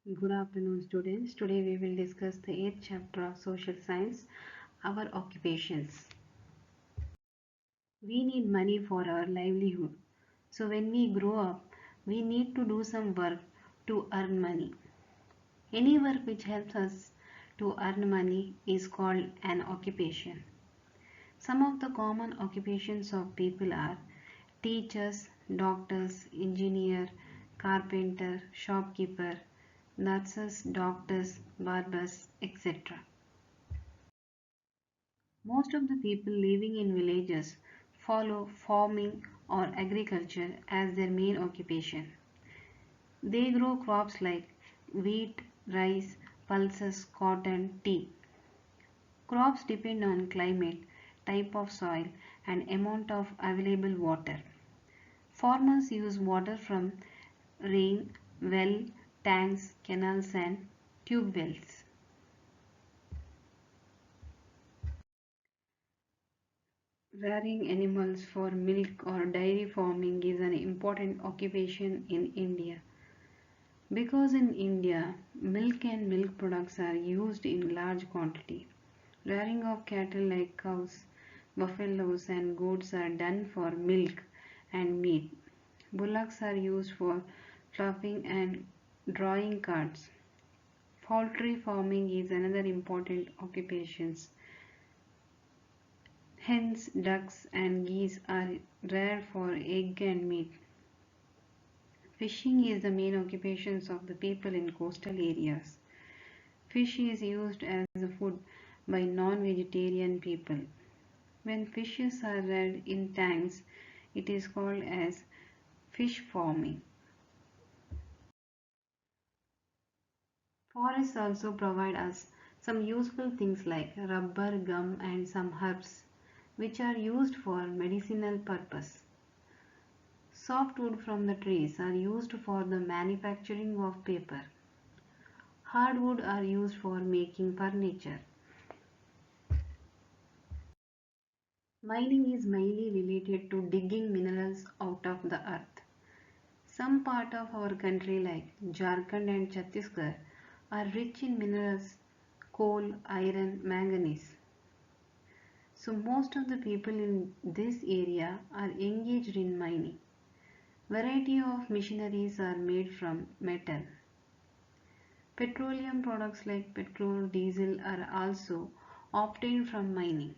Good afternoon, students. Today we will discuss the 8th chapter of Social Science, our occupations. We need money for our livelihood. So when we grow up, we need to do some work to earn money. Any work which helps us to earn money is called an occupation. Some of the common occupations of people are teachers, doctors, engineer, carpenter, shopkeeper, nurses, doctors, barbers, etc. Most of the people living in villages follow farming or agriculture as their main occupation. They grow crops like wheat, rice, pulses, cotton, tea. Crops depend on climate, type of soil, and amount of available water. Farmers use water from rain, well, tanks, canals, and tube wells. Rearing animals for milk or dairy farming is an important occupation in India. Because in India, milk and milk products are used in large quantity. Rearing of cattle like cows, buffaloes and goats are done for milk and meat. Bullocks are used for fluffing and drawing carts. Poultry farming is another important occupation. Hens, ducks and geese are reared for egg and meat. Fishing is the main occupations of the people in coastal areas. Fish is used as a food by non-vegetarian people. When fishes are reared in tanks, it is called as fish farming. Forests also provide us some useful things like rubber, gum and some herbs which are used for medicinal purpose. Softwood from the trees are used for the manufacturing of paper. Hardwood are used for making furniture. Mining is mainly related to digging minerals out of the earth. Some part of our country like Jharkhand and Chhattisgarh are rich in minerals, coal, iron, manganese. So most of the people in this area are engaged in mining. Variety of machineries are made from metal. Petroleum products like petrol, diesel are also obtained from mining.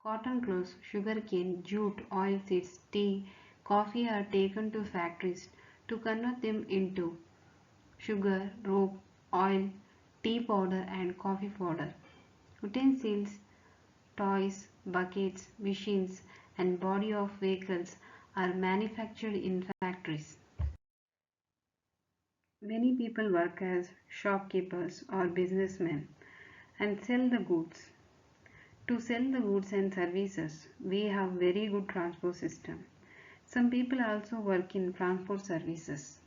Cotton cloth, sugarcane, jute, oilseeds, tea, coffee are taken to factories to convert them into sugar, rope, oil, tea powder and coffee powder. Utensils, toys, buckets, machines and body of vehicles are manufactured in factories. Many people work as shopkeepers or businessmen and sell the goods. To sell the goods and services, we have very good transport system. Some people also work in transport services.